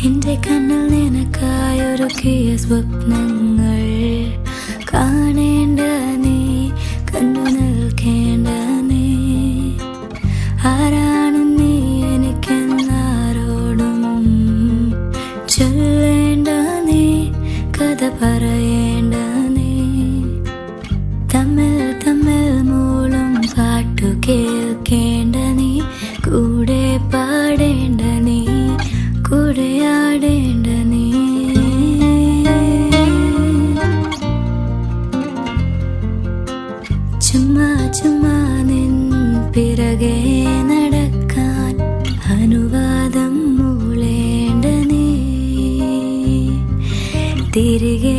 എന്റെ കണ്ണിൽ നിനക്കായൊരുക്കിയ സ്വപ്നങ്ങൾ കാണേണ്ട നീ, കണ്ടു നിൽക്കേണ്ട നീ. ആരാണ് നീ എനിക്കെന്നാരോടും ചൊല്ലേണ്ട നീ, കഥ പറയേണ്ട നീ. തമ്മിൽ തമ്മിൽ മൂളും പാട്ടു കേൾക്കേണ്ട നീ, കൂടെ പാടേണ്ട നീ, കൂടെയാടേണ്ട നീ. ചുമ്മാ ചുമ്മാ നിൻ പിറകെ നടക്കാൻ അനുവാദം മൂളേണ്ട നീ, തിരികെ